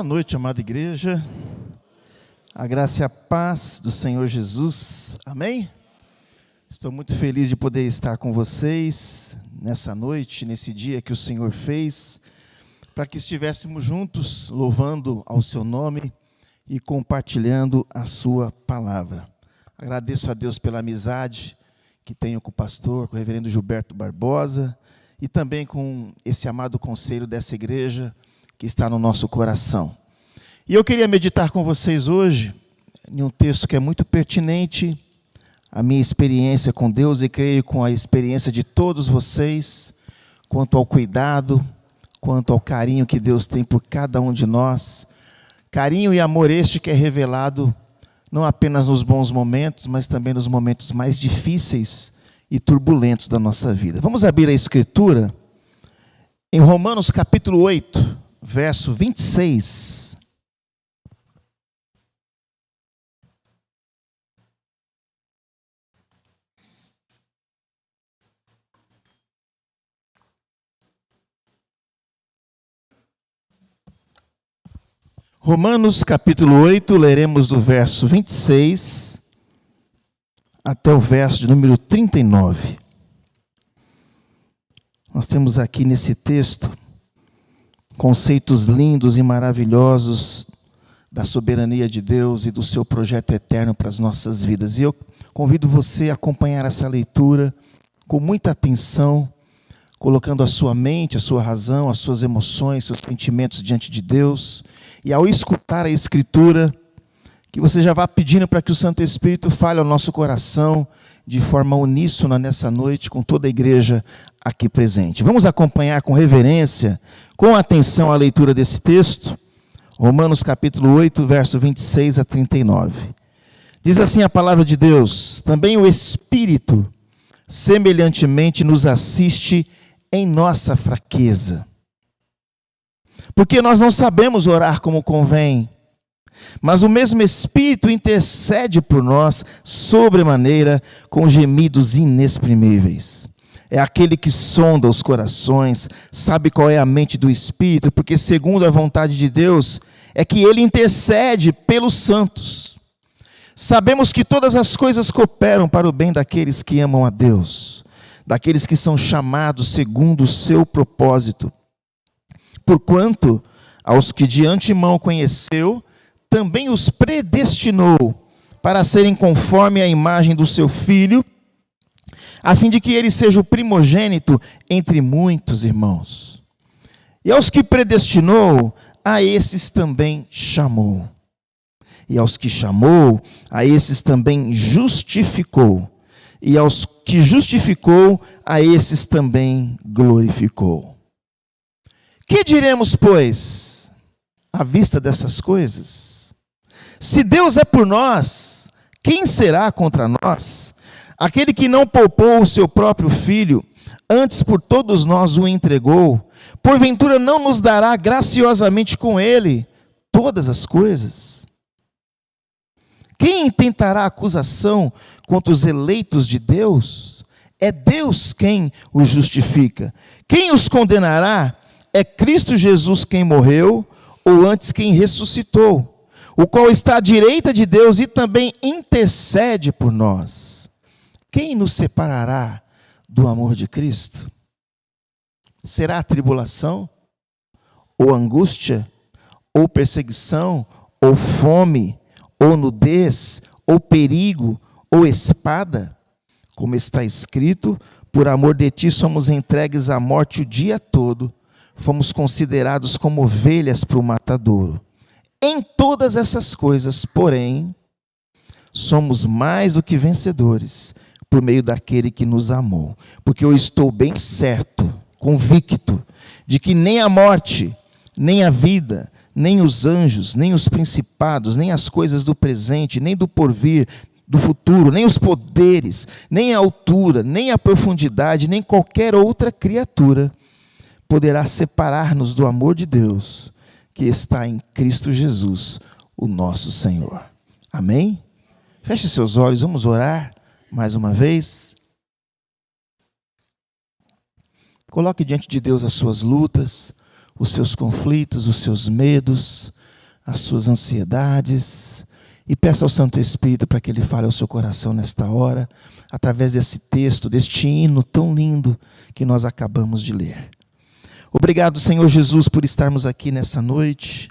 Boa noite, amada igreja. A graça e a paz do Senhor Jesus. Amém? Estou muito feliz de poder estar com vocês nessa noite, nesse dia que o Senhor fez, para que estivéssemos juntos louvando ao seu nome e compartilhando a sua palavra. Agradeço a Deus pela amizade que tenho com o pastor, com o reverendo Gilberto Barbosa, e também com esse amado conselho dessa igreja que está no nosso coração. E eu queria meditar com vocês hoje em um texto que é muito pertinente à minha experiência com Deus e creio com a experiência de todos vocês, quanto ao cuidado, quanto ao carinho que Deus tem por cada um de nós. Carinho e amor este que é revelado não apenas nos bons momentos, mas também nos momentos mais difíceis e turbulentos da nossa vida. Vamos abrir a Escritura em Romanos capítulo 8, verso 26. Romanos capítulo 8, leremos do verso 26 até o verso de número 39. Nós temos aqui nesse texto conceitos lindos e maravilhosos da soberania de Deus e do seu projeto eterno para as nossas vidas. E eu convido você a acompanhar essa leitura com muita atenção, colocando a sua mente, a sua razão, as suas emoções, seus sentimentos diante de Deus. E ao escutar a Escritura, que você já vá pedindo para que o Santo Espírito fale ao nosso coração de forma uníssona nessa noite com toda a igreja aqui presente. Vamos acompanhar com reverência, com atenção a leitura desse texto, Romanos capítulo 8, verso 26 a 39. Diz assim a palavra de Deus: também o Espírito semelhantemente nos assiste em nossa fraqueza, porque nós não sabemos orar como convém, mas o mesmo Espírito intercede por nós sobremaneira com gemidos inexprimíveis. É aquele que sonda os corações, sabe qual é a mente do Espírito, porque segundo a vontade de Deus é que ele intercede pelos santos. Sabemos que todas as coisas cooperam para o bem daqueles que amam a Deus, daqueles que são chamados segundo o seu propósito. Porquanto aos que de antemão conheceu, também os predestinou para serem conforme a imagem do seu Filho, a fim de que ele seja o primogênito entre muitos irmãos. E aos que predestinou, a esses também chamou. E aos que chamou, a esses também justificou. E aos que justificou, a esses também glorificou. Que diremos, pois, à vista dessas coisas? Se Deus é por nós, quem será contra nós? Aquele que não poupou o seu próprio filho, antes por todos nós o entregou, porventura não nos dará graciosamente com ele todas as coisas? Quem intentará acusação contra os eleitos de Deus? É Deus quem os justifica. Quem os condenará? É Cristo Jesus quem morreu, ou antes quem ressuscitou, o qual está à direita de Deus e também intercede por nós. Quem nos separará do amor de Cristo? Será a tribulação, ou angústia, ou perseguição, ou fome, ou nudez, ou perigo, ou espada? Como está escrito, por amor de ti somos entregues à morte o dia todo, fomos considerados como ovelhas para o matadouro. Em todas essas coisas, porém, somos mais do que vencedores, por meio daquele que nos amou. Porque eu estou bem certo, convicto, de que nem a morte, nem a vida, nem os anjos, nem os principados, nem as coisas do presente, nem do porvir, do futuro, nem os poderes, nem a altura, nem a profundidade, nem qualquer outra criatura poderá separar-nos do amor de Deus, que está em Cristo Jesus, o nosso Senhor. Amém? Feche seus olhos, vamos orar mais uma vez. Coloque diante de Deus as suas lutas, os seus conflitos, os seus medos, as suas ansiedades, e peça ao Santo Espírito para que Ele fale ao seu coração nesta hora, através desse texto, deste hino tão lindo que nós acabamos de ler. Obrigado, Senhor Jesus, por estarmos aqui nessa noite.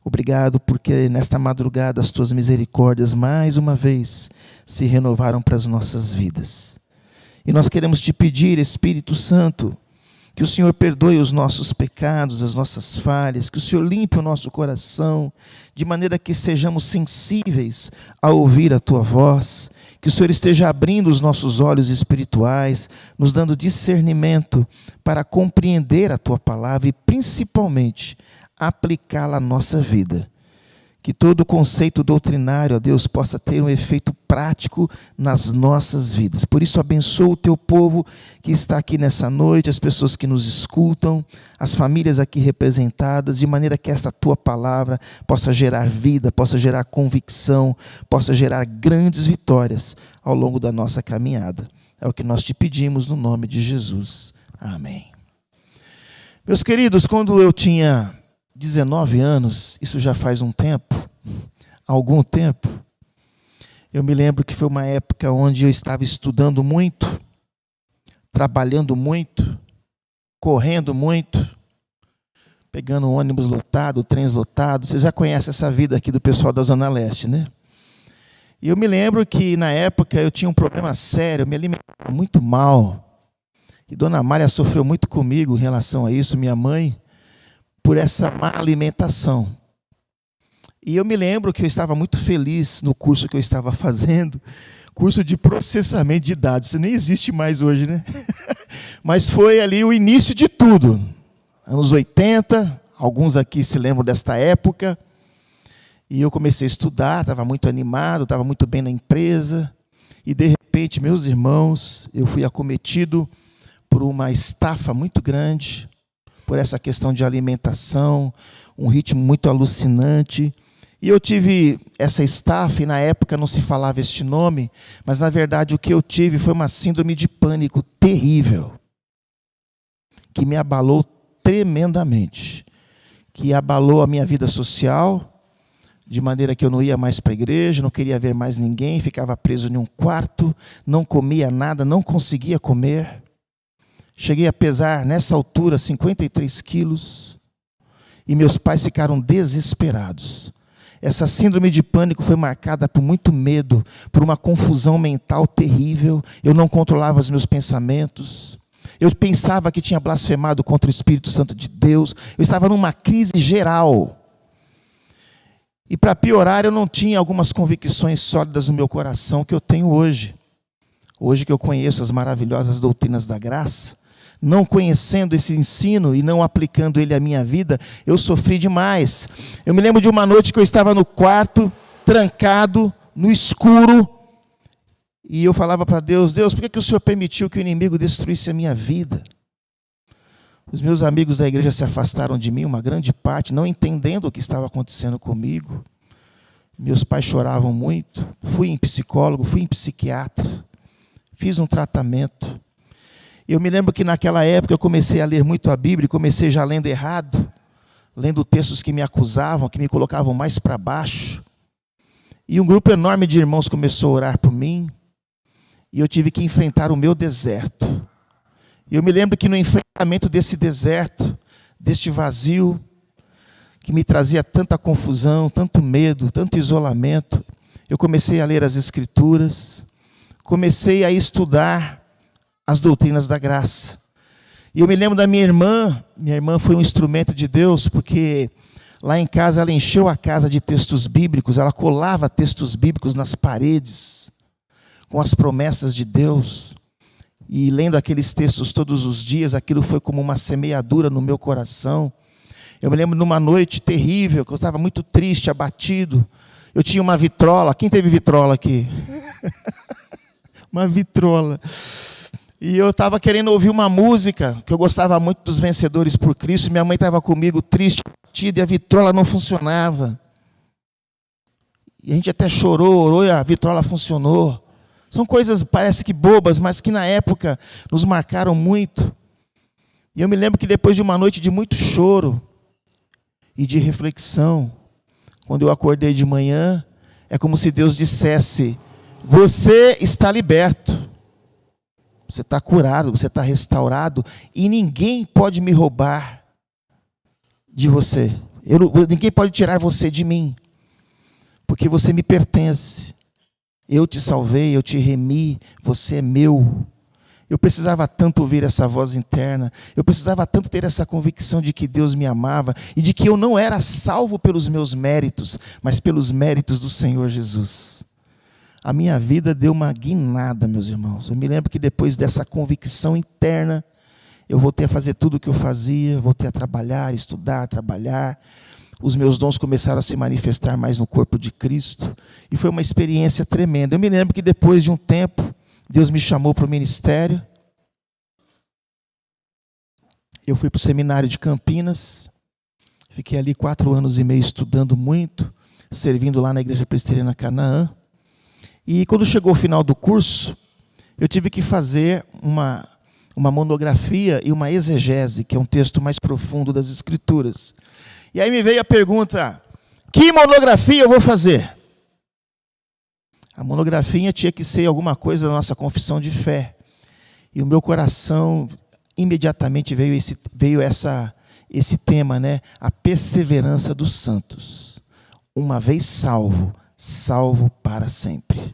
Obrigado porque nesta madrugada as Tuas misericórdias mais uma vez se renovaram para as nossas vidas. E nós queremos Te pedir, Espírito Santo, que o Senhor perdoe os nossos pecados, as nossas falhas, que o Senhor limpe o nosso coração, de maneira que sejamos sensíveis a ouvir a Tua voz, que o Senhor esteja abrindo os nossos olhos espirituais, nos dando discernimento para compreender a Tua palavra e principalmente aplicá-la à nossa vida. Que todo o conceito doutrinário, ó Deus, possa ter um efeito prático nas nossas vidas. Por isso, abençoa o Teu povo que está aqui nessa noite, as pessoas que nos escutam, as famílias aqui representadas, de maneira que esta Tua palavra possa gerar vida, possa gerar convicção, possa gerar grandes vitórias ao longo da nossa caminhada. É o que nós Te pedimos no nome de Jesus. Amém. Meus queridos, quando eu tinha 19 anos, isso já faz algum tempo, eu me lembro que foi uma época onde eu estava estudando muito, trabalhando muito, correndo muito, pegando ônibus lotado, trens lotados. Vocês já conhecem essa vida aqui do pessoal da Zona Leste, né? E eu me lembro que na época eu tinha um problema sério, eu me alimentava muito mal. E Dona Amália sofreu muito comigo em relação a isso, minha mãe, por essa má alimentação. E eu me lembro que eu estava muito feliz no curso que eu estava fazendo, curso de processamento de dados. Isso nem existe mais hoje, né? Mas foi ali o início de tudo. Anos 80, alguns aqui se lembram desta época. E eu comecei a estudar, estava muito animado, estava muito bem na empresa. E de repente, meus irmãos, eu fui acometido por uma estafa muito grande, por essa questão de alimentação, um ritmo muito alucinante. E eu tive essa estafa, e na época não se falava este nome, mas na verdade o que eu tive foi uma síndrome de pânico terrível, que me abalou tremendamente, que abalou a minha vida social, de maneira que eu não ia mais para a igreja, não queria ver mais ninguém, ficava preso em um quarto, não comia nada, não conseguia comer. Cheguei a pesar, nessa altura, 53 quilos, e meus pais ficaram desesperados. Essa síndrome de pânico foi marcada por muito medo, por uma confusão mental terrível. Eu não controlava os meus pensamentos. Eu pensava que tinha blasfemado contra o Espírito Santo de Deus. Eu estava numa crise geral. E para piorar, eu não tinha algumas convicções sólidas no meu coração que eu tenho hoje. Hoje que eu conheço as maravilhosas doutrinas da graça, não conhecendo esse ensino e não aplicando ele à minha vida, eu sofri demais. Eu me lembro de uma noite que eu estava no quarto, trancado, no escuro, e eu falava para Deus: Deus, por que o Senhor permitiu que o inimigo destruísse a minha vida? Os meus amigos da igreja se afastaram de mim, uma grande parte, não entendendo o que estava acontecendo comigo. Meus pais choravam muito. Fui em psicólogo, fui em psiquiatra, fiz um tratamento. Eu me lembro que naquela época eu comecei a ler muito a Bíblia, comecei já lendo errado, lendo textos que me acusavam, que me colocavam mais para baixo. E um grupo enorme de irmãos começou a orar por mim, e eu tive que enfrentar o meu deserto. E eu me lembro que no enfrentamento desse deserto, deste vazio, que me trazia tanta confusão, tanto medo, tanto isolamento, eu comecei a ler as Escrituras, comecei a estudar as doutrinas da graça. E eu me lembro da minha irmã foi um instrumento de Deus, porque lá em casa ela encheu a casa de textos bíblicos, ela colava textos bíblicos nas paredes, com as promessas de Deus, e lendo aqueles textos todos os dias, aquilo foi como uma semeadura no meu coração. Eu me lembro de uma noite terrível, que eu estava muito triste, abatido, eu tinha uma vitrola. Quem teve vitrola aqui? Uma vitrola. E eu estava querendo ouvir uma música, que eu gostava muito dos Vencedores por Cristo, e minha mãe estava comigo triste, abatida, e a vitrola não funcionava. E a gente até chorou, orou, e a vitrola funcionou. São coisas, parece que bobas, mas que na época nos marcaram muito. E eu me lembro que depois de uma noite de muito choro e de reflexão, quando eu acordei de manhã, é como se Deus dissesse: você está liberto, você está curado, você está restaurado, e ninguém pode me roubar de você. Ninguém pode tirar você de mim, porque você me pertence. Eu te salvei, eu te remi, você é meu. Eu precisava tanto ouvir essa voz interna, eu precisava tanto ter essa convicção de que Deus me amava e de que eu não era salvo pelos meus méritos, mas pelos méritos do Senhor Jesus. A minha vida deu uma guinada, meus irmãos. Eu me lembro que depois dessa convicção interna, eu voltei a fazer tudo o que eu fazia, voltei a trabalhar, estudar, trabalhar. Os meus dons começaram a se manifestar mais no corpo de Cristo, e foi uma experiência tremenda. Eu me lembro que depois de um tempo, Deus me chamou para o ministério. Eu fui para o seminário de Campinas, fiquei ali 4 anos e meio estudando muito, servindo lá na Igreja Presbiteriana Canaã. E quando chegou o final do curso, eu tive que fazer uma monografia e uma exegese, que é um texto mais profundo das Escrituras. E aí me veio a pergunta: que monografia eu vou fazer? A monografia tinha que ser alguma coisa da nossa confissão de fé. E o meu coração, imediatamente veio esse tema, né? A perseverança dos santos. Uma vez salvo, salvo para sempre.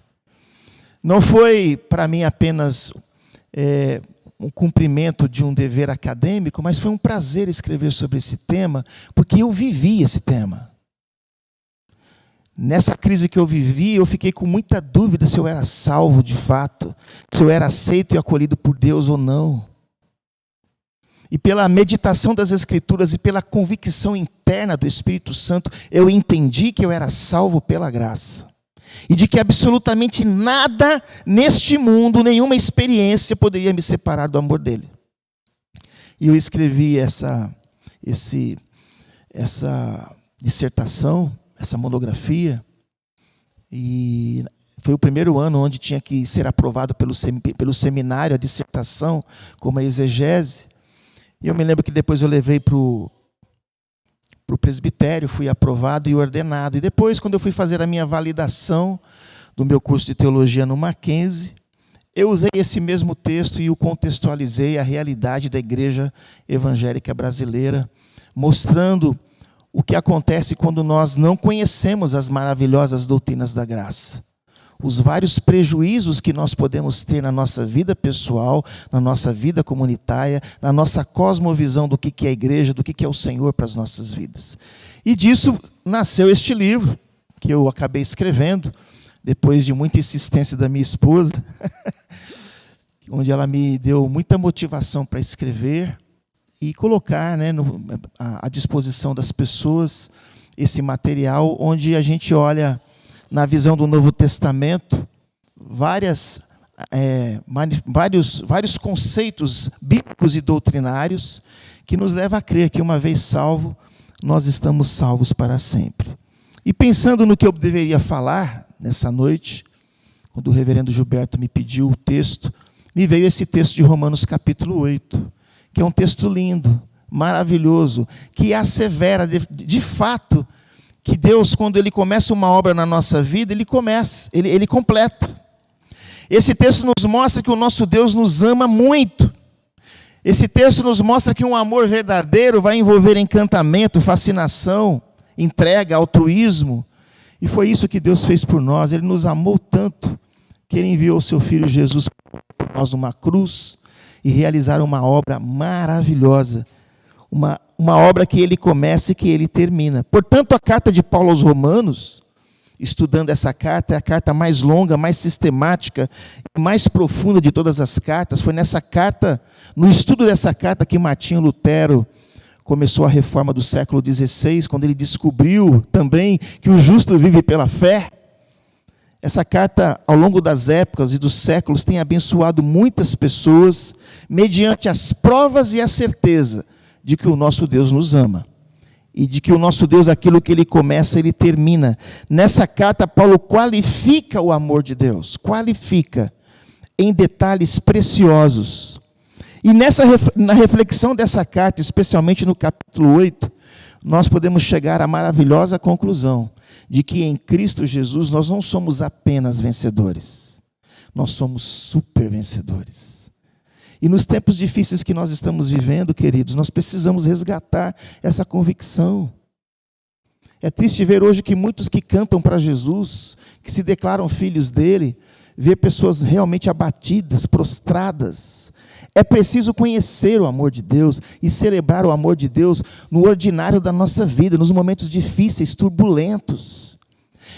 Não foi para mim apenas um cumprimento de um dever acadêmico, mas foi um prazer escrever sobre esse tema, porque eu vivi esse tema. Nessa crise que eu vivi, eu fiquei com muita dúvida se eu era salvo de fato, se eu era aceito e acolhido por Deus ou não. E pela meditação das Escrituras e pela convicção interna do Espírito Santo, eu entendi que eu era salvo pela graça. E de que absolutamente nada neste mundo, nenhuma experiência poderia me separar do amor dele. E eu escrevi essa dissertação, essa monografia, e foi o primeiro ano onde tinha que ser aprovado pelo seminário a dissertação, como a exegese. E eu me lembro que depois eu levei para o presbitério, fui aprovado e ordenado. E depois, quando eu fui fazer a minha validação do meu curso de teologia no Mackenzie, eu usei esse mesmo texto e o contextualizei à realidade da igreja evangélica brasileira, mostrando o que acontece quando nós não conhecemos as maravilhosas doutrinas da graça. Os vários prejuízos que nós podemos ter na nossa vida pessoal, na nossa vida comunitária, na nossa cosmovisão do que é a igreja, do que é o Senhor para as nossas vidas. E disso nasceu este livro, que eu acabei escrevendo, depois de muita insistência da minha esposa, onde ela me deu muita motivação para escrever e colocar, né, à disposição das pessoas esse material, onde a gente olha na visão do Novo Testamento vários conceitos bíblicos e doutrinários que nos levam a crer que, uma vez salvo, nós estamos salvos para sempre. E pensando no que eu deveria falar nessa noite, quando o reverendo Gilberto me pediu o texto, me veio esse texto de Romanos capítulo 8, que é um texto lindo, maravilhoso, que assevera de fato que Deus, quando Ele começa uma obra na nossa vida, Ele completa. Esse texto nos mostra que o nosso Deus nos ama muito. Esse texto nos mostra que um amor verdadeiro vai envolver encantamento, fascinação, entrega, altruísmo. E foi isso que Deus fez por nós. Ele nos amou tanto que Ele enviou o seu Filho Jesus por nós numa cruz e realizar uma obra maravilhosa. Uma obra que Ele começa e que Ele termina. Portanto, a carta de Paulo aos Romanos, estudando essa carta, é a carta mais longa, mais sistemática, mais profunda de todas as cartas. Foi nessa carta, no estudo dessa carta, que Martinho Lutero começou a reforma do século XVI, quando ele descobriu também que o justo vive pela fé. Essa carta, ao longo das épocas e dos séculos, tem abençoado muitas pessoas, mediante as provas e a certeza de que o nosso Deus nos ama. E de que o nosso Deus, aquilo que Ele começa, Ele termina. Nessa carta, Paulo qualifica o amor de Deus, qualifica em detalhes preciosos. E na reflexão dessa carta, especialmente no capítulo 8, nós podemos chegar à maravilhosa conclusão de que em Cristo Jesus nós não somos apenas vencedores, nós somos super vencedores. E nos tempos difíceis que nós estamos vivendo, queridos, nós precisamos resgatar essa convicção. É triste ver hoje que muitos que cantam para Jesus, que se declaram filhos dele, ver pessoas realmente abatidas, prostradas. É preciso conhecer o amor de Deus e celebrar o amor de Deus no ordinário da nossa vida, nos momentos difíceis, turbulentos.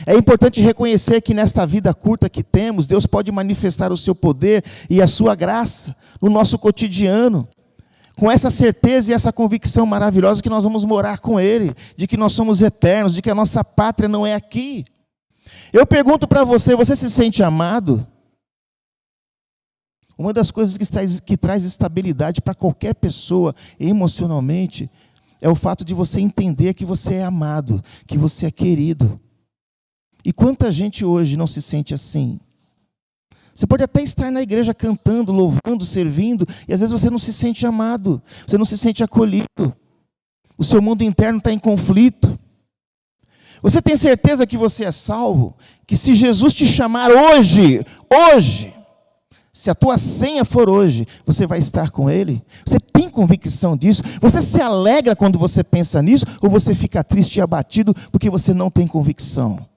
É importante reconhecer que nesta vida curta que temos, Deus pode manifestar o seu poder e a sua graça no nosso cotidiano, com essa certeza e essa convicção maravilhosa que nós vamos morar com Ele, de que nós somos eternos, de que a nossa pátria não é aqui. Eu pergunto para você, você se sente amado? Uma das coisas que traz estabilidade para qualquer pessoa emocionalmente é o fato de você entender que você é amado, que você é querido. E quanta gente hoje não se sente assim? Você pode até estar na igreja cantando, louvando, servindo, e às vezes você não se sente amado, você não se sente acolhido. O seu mundo interno está em conflito. Você tem certeza que você é salvo? Que se Jesus te chamar hoje, se a tua senha for hoje, você vai estar com Ele? Você tem convicção disso? Você se alegra quando você pensa nisso? Ou você fica triste e abatido porque você não tem convicção?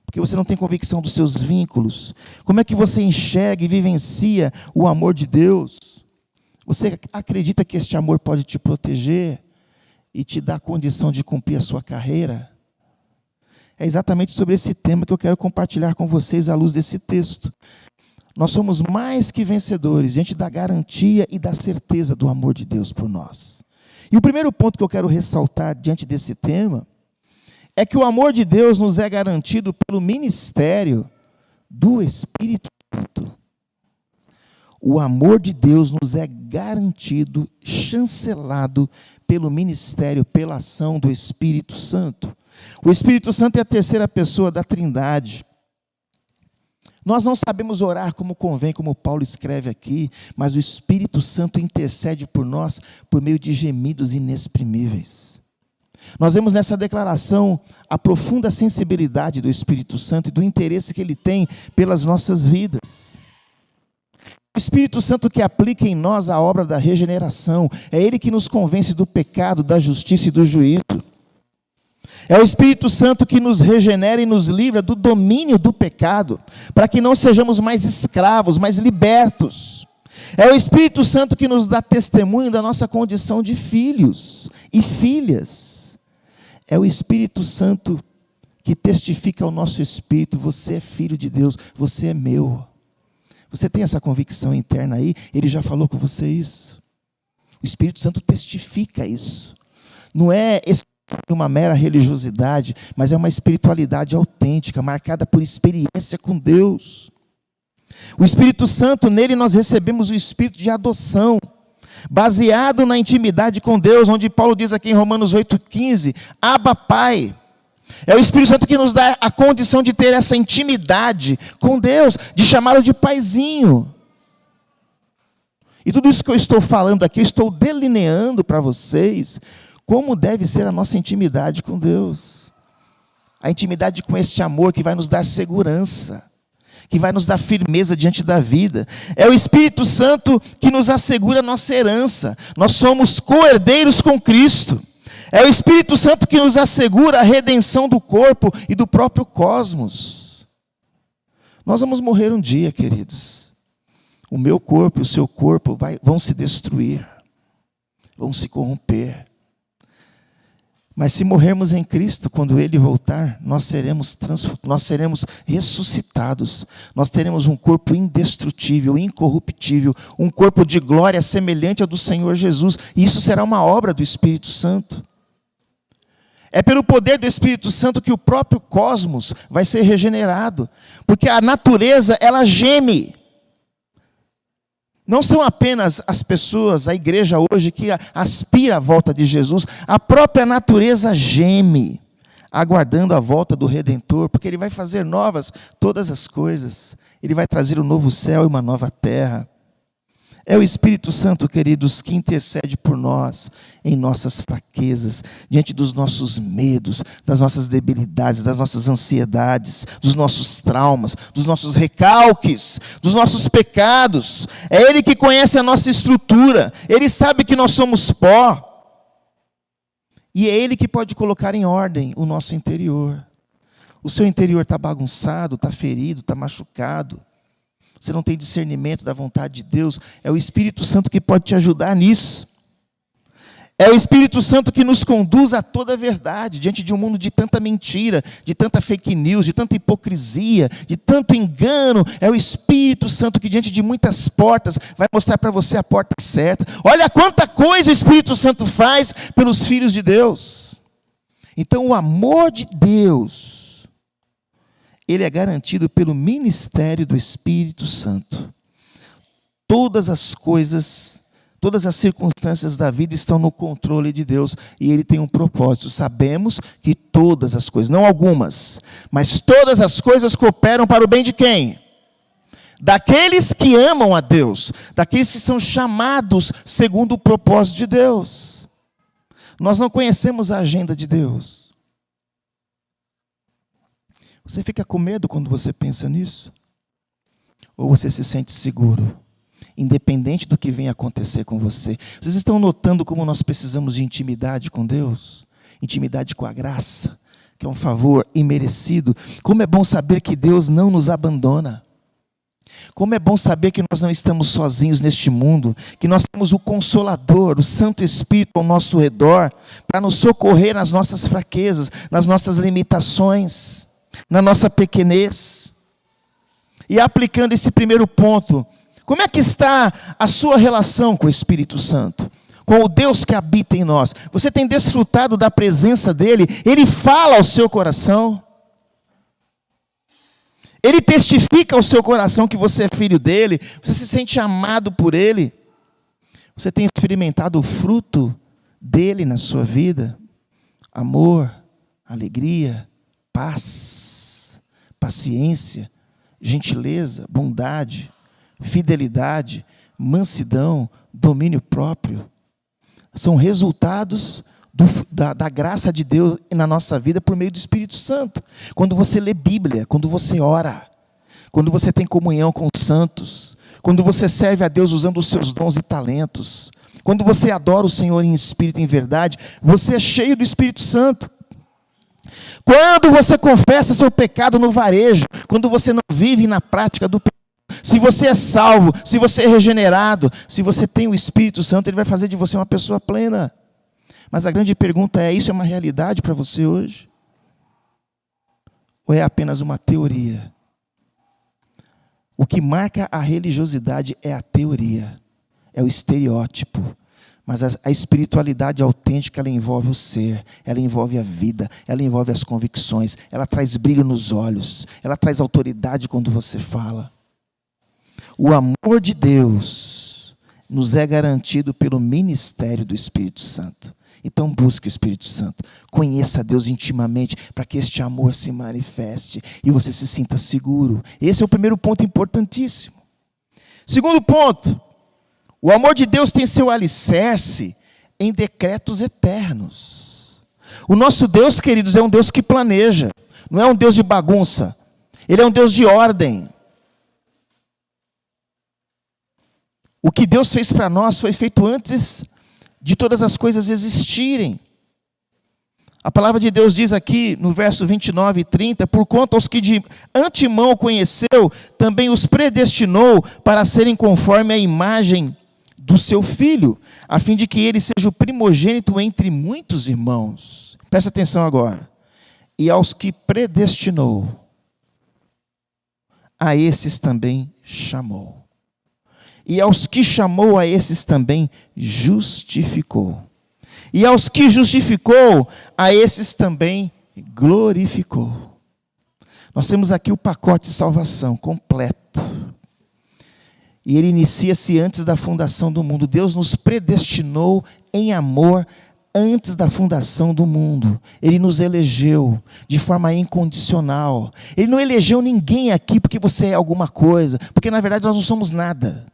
Porque você não tem convicção dos seus vínculos? Como é que você enxerga e vivencia o amor de Deus? Você acredita que este amor pode te proteger e te dar a condição de cumprir a sua carreira? É exatamente sobre esse tema que eu quero compartilhar com vocês à luz desse texto. Nós somos mais que vencedores diante da garantia e da certeza do amor de Deus por nós. E o primeiro ponto que eu quero ressaltar diante desse tema é que o amor de Deus nos é garantido pelo ministério do Espírito Santo. O amor de Deus nos é garantido, chancelado pelo ministério, pela ação do Espírito Santo. O Espírito Santo é a terceira pessoa da Trindade. Nós não sabemos orar como convém, como Paulo escreve aqui, mas o Espírito Santo intercede por nós por meio de gemidos inexprimíveis. Nós vemos nessa declaração a profunda sensibilidade do Espírito Santo e do interesse que ele tem pelas nossas vidas. O Espírito Santo que aplica em nós a obra da regeneração, é ele que nos convence do pecado, da justiça e do juízo. É o Espírito Santo que nos regenera e nos livra do domínio do pecado, para que não sejamos mais escravos, mas libertos. É o Espírito Santo que nos dá testemunho da nossa condição de filhos e filhas. É o Espírito Santo que testifica ao nosso espírito: você é filho de Deus, você é meu. Você tem essa convicção interna aí? Ele já falou com você isso? O Espírito Santo testifica isso. Não é uma mera religiosidade, mas é uma espiritualidade autêntica, marcada por experiência com Deus. O Espírito Santo, nele nós recebemos o espírito de adoção, baseado na intimidade com Deus, onde Paulo diz aqui em Romanos 8,15, Abba Pai. É o Espírito Santo que nos dá a condição de ter essa intimidade com Deus, de chamá-lo de paizinho. E tudo isso que eu estou falando aqui, eu estou delineando para vocês como deve ser a nossa intimidade com Deus. A intimidade com este amor que vai nos dar segurança, que vai nos dar firmeza diante da vida. É o Espírito Santo que nos assegura a nossa herança. Nós somos co-herdeiros com Cristo. É o Espírito Santo que nos assegura a redenção do corpo e do próprio cosmos. Nós vamos morrer um dia, queridos. O meu corpo e o seu corpo vão se destruir, vão se corromper. Mas se morrermos em Cristo, quando Ele voltar, nós seremos ressuscitados. Nós teremos um corpo indestrutível, incorruptível, um corpo de glória semelhante ao do Senhor Jesus. E isso será uma obra do Espírito Santo. É pelo poder do Espírito Santo que o próprio cosmos vai ser regenerado. Porque a natureza, ela geme. Não são apenas as pessoas, a igreja hoje, que aspira à volta de Jesus. A própria natureza geme, aguardando a volta do Redentor, porque Ele vai fazer novas todas as coisas. Ele vai trazer um novo céu e uma nova terra. É o Espírito Santo, queridos, que intercede por nós em nossas fraquezas, diante dos nossos medos, das nossas debilidades, das nossas ansiedades, dos nossos traumas, dos nossos recalques, dos nossos pecados. É Ele que conhece a nossa estrutura, Ele sabe que nós somos pó. E é Ele que pode colocar em ordem o nosso interior. O seu interior está bagunçado, está ferido, está machucado. Você não tem discernimento da vontade de Deus. É o Espírito Santo que pode te ajudar nisso. É o Espírito Santo que nos conduz a toda a verdade, diante de um mundo de tanta mentira, de tanta fake news, de tanta hipocrisia, de tanto engano. É o Espírito Santo que, diante de muitas portas, vai mostrar para você a porta certa. Olha quanta coisa o Espírito Santo faz pelos filhos de Deus. Então, o amor de Deus, ele é garantido pelo ministério do Espírito Santo. Todas as coisas, todas as circunstâncias da vida estão no controle de Deus, e Ele tem um propósito. Sabemos que todas as coisas, não algumas, mas todas as coisas cooperam para o bem de quem? Daqueles que amam a Deus, daqueles que são chamados segundo o propósito de Deus. Nós não conhecemos a agenda de Deus. Você fica com medo quando você pensa nisso? Ou você se sente seguro? Independente do que venha acontecer com você. Vocês estão notando como nós precisamos de intimidade com Deus? Intimidade com a graça, que é um favor imerecido. Como é bom saber que Deus não nos abandona. Como é bom saber que nós não estamos sozinhos neste mundo, que nós temos o Consolador, o Santo Espírito ao nosso redor, para nos socorrer nas nossas fraquezas, nas nossas limitações, na nossa pequenez. E aplicando esse primeiro ponto, como é que está a sua relação com o Espírito Santo? Com o Deus que habita em nós? Você tem desfrutado da presença dEle? Ele fala ao seu coração? Ele testifica ao seu coração que você é filho dEle? Você se sente amado por Ele? Você tem experimentado o fruto dEle na sua vida? Amor, alegria, paz, paciência, gentileza, bondade, fidelidade, mansidão, domínio próprio. São resultados da graça de Deus na nossa vida por meio do Espírito Santo. Quando você lê Bíblia, quando você ora, quando você tem comunhão com os santos, quando você serve a Deus usando os seus dons e talentos, quando você adora o Senhor em espírito e em verdade, você é cheio do Espírito Santo. Quando você confessa seu pecado no varejo, quando você não vive na prática do pecado, se você é salvo, se você é regenerado, se você tem o Espírito Santo, Ele vai fazer de você uma pessoa plena. Mas a grande pergunta é, isso é uma realidade para você hoje? Ou é apenas uma teoria? O que marca a religiosidade é a teoria, é o estereótipo. Mas a espiritualidade autêntica, ela envolve o ser, ela envolve a vida, ela envolve as convicções, ela traz brilho nos olhos, ela traz autoridade quando você fala. O amor de Deus nos é garantido pelo ministério do Espírito Santo. Então busque o Espírito Santo, conheça a Deus intimamente, para que este amor se manifeste e você se sinta seguro. Esse é o primeiro ponto importantíssimo. Segundo ponto, o amor de Deus tem seu alicerce em decretos eternos. O nosso Deus, queridos, é um Deus que planeja, não é um Deus de bagunça, Ele é um Deus de ordem. O que Deus fez para nós foi feito antes de todas as coisas existirem. A palavra de Deus diz aqui, no verso 29 e 30, porquanto aos que de antemão conheceu, também os predestinou para serem conforme a imagem do seu Filho, a fim de que ele seja o primogênito entre muitos irmãos. Presta atenção agora. E aos que predestinou, a esses também chamou. E aos que chamou, a esses também justificou. E aos que justificou, a esses também glorificou. Nós temos aqui o pacote de salvação completo. E ele inicia-se antes da fundação do mundo. Deus nos predestinou em amor antes da fundação do mundo. Ele nos elegeu de forma incondicional. Ele não elegeu ninguém aqui porque você é alguma coisa, porque na verdade nós não somos nada.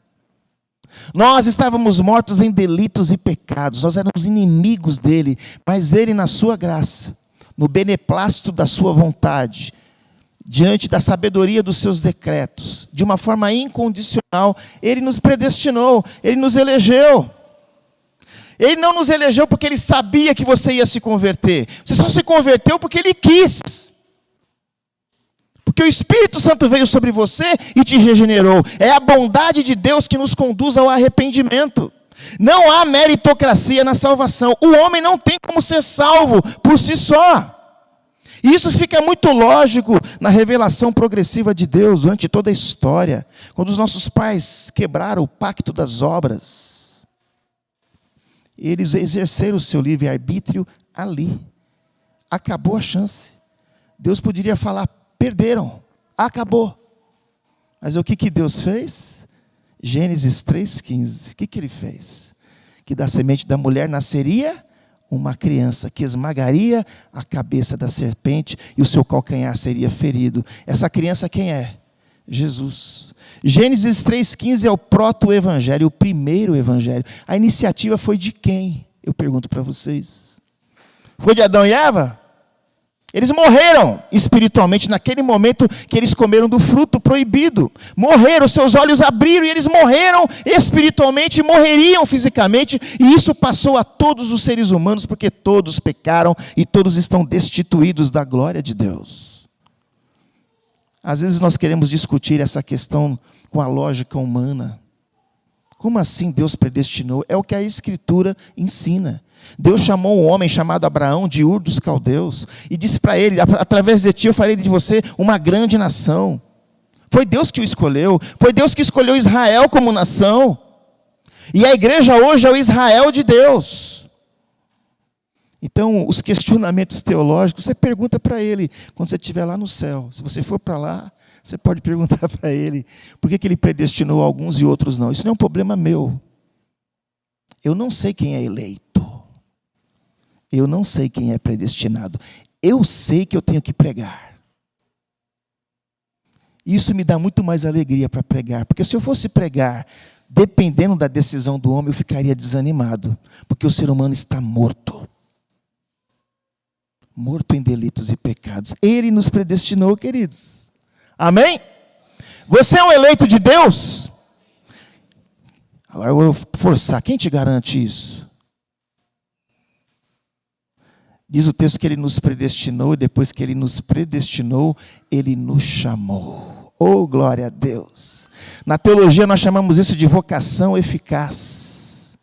Nós estávamos mortos em delitos e pecados, nós éramos inimigos dele, mas ele, na sua graça, no beneplácito da sua vontade, diante da sabedoria dos seus decretos, de uma forma incondicional, ele nos predestinou, ele nos elegeu. Ele não nos elegeu porque ele sabia que você ia se converter, você só se converteu porque ele quis. Porque o Espírito Santo veio sobre você e te regenerou. É a bondade de Deus que nos conduz ao arrependimento. Não há meritocracia na salvação. O homem não tem como ser salvo por si só. E isso fica muito lógico na revelação progressiva de Deus durante toda a história. Quando os nossos pais quebraram o pacto das obras, eles exerceram o seu livre-arbítrio ali. Acabou a chance. Deus poderia falar: perderam, acabou. Mas o que Deus fez? Gênesis 3,15, o que ele fez? Que da semente da mulher nasceria uma criança, que esmagaria a cabeça da serpente, e o seu calcanhar seria ferido. Essa criança quem é? Jesus. Gênesis 3,15 é o proto-evangelho, o primeiro evangelho. A iniciativa foi de quem? Eu pergunto para vocês. Foi de Adão e Eva? Eles morreram espiritualmente naquele momento que eles comeram do fruto proibido. Morreram, seus olhos abriram e eles morreram espiritualmente e morreriam fisicamente. E isso passou a todos os seres humanos, porque todos pecaram e todos estão destituídos da glória de Deus. Às vezes nós queremos discutir essa questão com a lógica humana. Como assim Deus predestinou? É o que a Escritura ensina. Deus chamou um homem chamado Abraão de Ur dos Caldeus e disse para ele: através de ti eu farei de você uma grande nação. Foi Deus que o escolheu, foi Deus que escolheu Israel como nação. E a igreja hoje é o Israel de Deus. Então, os questionamentos teológicos, você pergunta para ele quando você estiver lá no céu. Se você for para lá, você pode perguntar para ele por que ele predestinou alguns e outros não. Isso não é um problema meu. Eu não sei quem é eleito. Eu não sei quem é predestinado. Eu sei que eu tenho que pregar. Isso me dá muito mais alegria para pregar. Porque se eu fosse pregar, dependendo da decisão do homem, eu ficaria desanimado. Porque o ser humano está morto. Morto em delitos e pecados. Ele nos predestinou, queridos. Amém? Você é um eleito de Deus? Agora eu vou forçar. Quem te garante isso? Diz o texto que ele nos predestinou, e depois que ele nos predestinou, ele nos chamou. Oh, glória a Deus! Na teologia nós chamamos isso de vocação eficaz.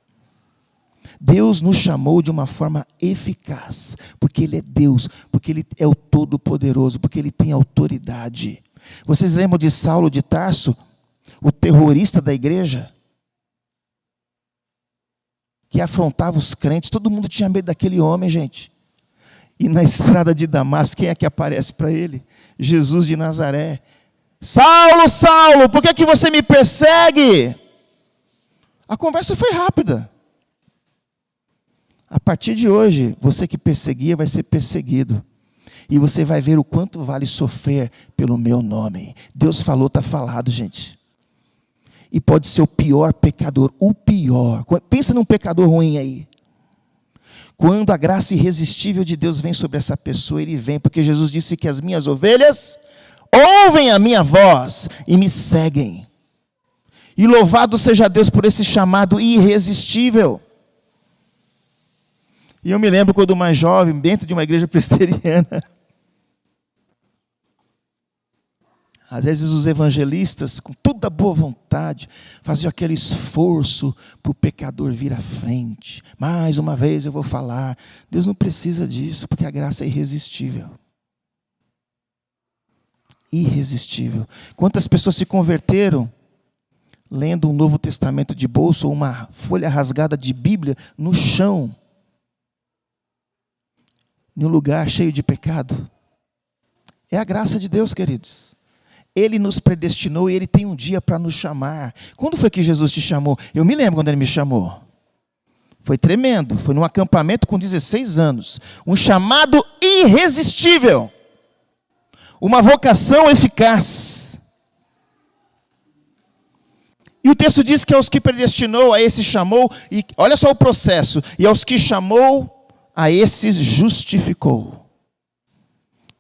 Deus nos chamou de uma forma eficaz, porque Ele é Deus, porque Ele é o Todo-Poderoso, porque Ele tem autoridade. Vocês lembram de Saulo de Tarso, o terrorista da igreja? Que afrontava os crentes, todo mundo tinha medo daquele homem, gente. E na estrada de Damasco, quem é que aparece para ele? Jesus de Nazaré. Saulo, Saulo, por que você me persegue? A conversa foi rápida. A partir de hoje, você que perseguia vai ser perseguido. E você vai ver o quanto vale sofrer pelo meu nome. Deus falou, está falado, gente. E pode ser o pior pecador, o pior. Pensa num pecador ruim aí. Quando a graça irresistível de Deus vem sobre essa pessoa, ele vem, porque Jesus disse que as minhas ovelhas ouvem a minha voz e me seguem. E louvado seja Deus por esse chamado irresistível. E eu me lembro quando mais jovem, dentro de uma igreja presbiteriana, às vezes os evangelistas, com toda boa vontade, faziam aquele esforço para o pecador vir à frente. Mais uma vez eu vou falar, Deus não precisa disso, porque a graça é irresistível. Irresistível. Quantas pessoas se converteram lendo um Novo Testamento de bolso ou uma folha rasgada de Bíblia no chão, em um lugar cheio de pecado? É a graça de Deus, queridos. Ele nos predestinou e Ele tem um dia para nos chamar. Quando foi que Jesus te chamou? Eu me lembro quando Ele me chamou. Foi tremendo. Foi num acampamento com 16 anos. Um chamado irresistível. Uma vocação eficaz. E o texto diz que aos que predestinou, a esses chamou, e olha só o processo, e aos que chamou, a esses justificou.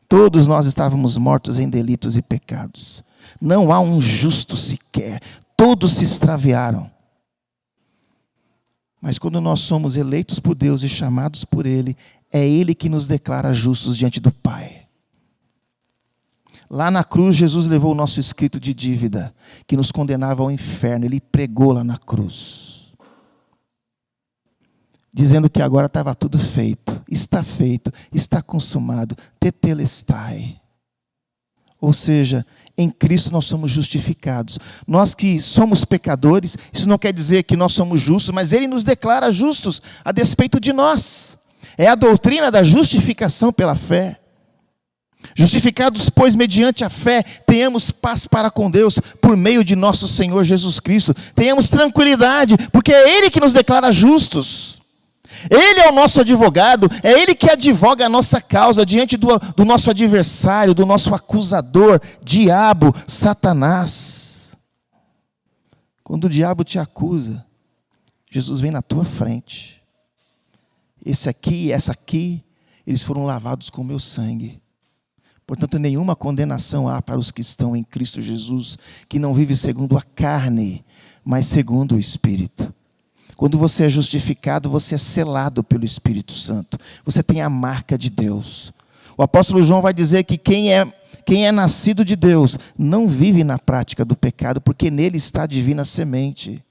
Todos nós estávamos mortos em delitos e pecados. Não há um justo sequer. Todos se extraviaram. Mas quando nós somos eleitos por Deus e chamados por Ele, é Ele que nos declara justos diante do Pai. Lá na cruz, Jesus levou o nosso escrito de dívida, que nos condenava ao inferno. Ele pregou lá na cruz, dizendo que agora estava tudo feito, está consumado, tetelestai. Ou seja, em Cristo nós somos justificados. Nós que somos pecadores, isso não quer dizer que nós somos justos, mas Ele nos declara justos a despeito de nós. É a doutrina da justificação pela fé. Justificados, pois, mediante a fé, tenhamos paz para com Deus, por meio de nosso Senhor Jesus Cristo. Tenhamos tranquilidade, porque é Ele que nos declara justos. Ele é o nosso advogado, é Ele que advoga a nossa causa diante do nosso adversário, do nosso acusador, diabo, Satanás. Quando o diabo te acusa, Jesus vem na tua frente. Esse aqui e essa aqui, eles foram lavados com o meu sangue. Portanto, nenhuma condenação há para os que estão em Cristo Jesus, que não vive segundo a carne, mas segundo o Espírito. Quando você é justificado, você é selado pelo Espírito Santo. Você tem a marca de Deus. O apóstolo João vai dizer que quem é nascido de Deus não vive na prática do pecado, porque nele está a divina semente.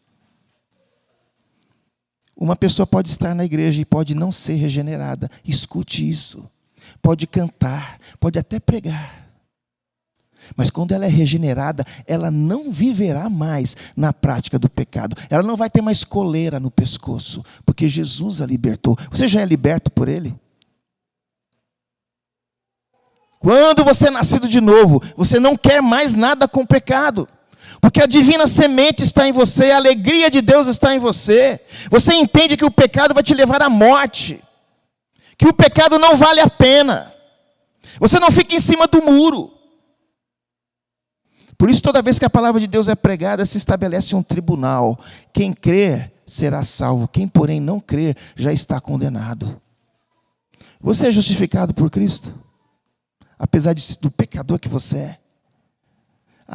Uma pessoa pode estar na igreja e pode não ser regenerada. Escute isso. Pode cantar, pode até pregar. Mas quando ela é regenerada, ela não viverá mais na prática do pecado. Ela não vai ter mais coleira no pescoço, porque Jesus a libertou. Você já é liberto por Ele? Quando você é nascido de novo, você não quer mais nada com o pecado. Porque a divina semente está em você, a alegria de Deus está em você. Você entende que o pecado vai te levar à morte. Que o pecado não vale a pena. Você não fica em cima do muro. Por isso, toda vez que a palavra de Deus é pregada, se estabelece um tribunal. Quem crer será salvo. Quem, porém, não crer, já está condenado. Você é justificado por Cristo? Apesar do pecador que você é.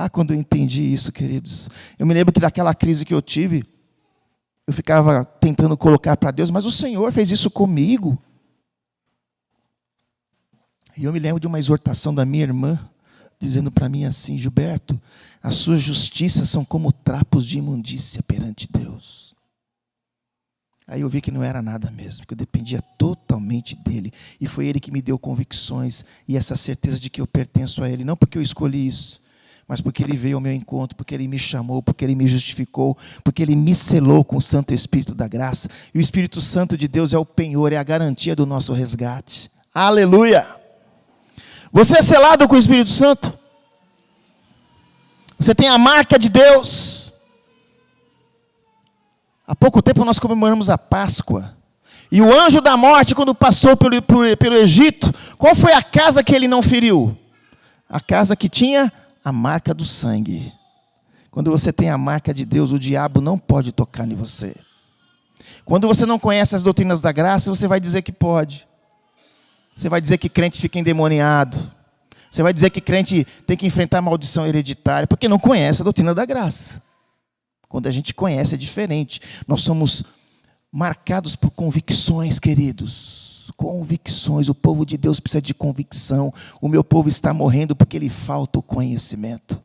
Quando eu entendi isso, queridos. Eu me lembro que daquela crise que eu tive, eu ficava tentando colocar para Deus, mas o Senhor fez isso comigo. E eu me lembro de uma exortação da minha irmã, dizendo para mim assim: Gilberto, as suas justiças são como trapos de imundícia perante Deus. Aí eu vi que não era nada mesmo, que eu dependia totalmente dEle. E foi Ele que me deu convicções e essa certeza de que eu pertenço a Ele. Não porque eu escolhi isso, mas porque Ele veio ao meu encontro, porque Ele me chamou, porque Ele me justificou, porque Ele me selou com o Santo Espírito da graça. E o Espírito Santo de Deus é o penhor, é a garantia do nosso resgate. Aleluia! Você é selado com o Espírito Santo? Você tem a marca de Deus? Há pouco tempo nós comemoramos a Páscoa. E o anjo da morte, quando passou pelo Egito, qual foi a casa que ele não feriu? A casa que tinha a marca do sangue. Quando você tem a marca de Deus, o diabo não pode tocar em você. Quando você não conhece as doutrinas da graça, você vai dizer que pode. Você vai dizer que crente fica endemoniado. Você vai dizer que crente tem que enfrentar maldição hereditária, porque não conhece a doutrina da graça. Quando a gente conhece é diferente. Nós somos marcados por convicções, queridos. Convicções. O povo de Deus precisa de convicção. O meu povo está morrendo porque lhe falta o conhecimento.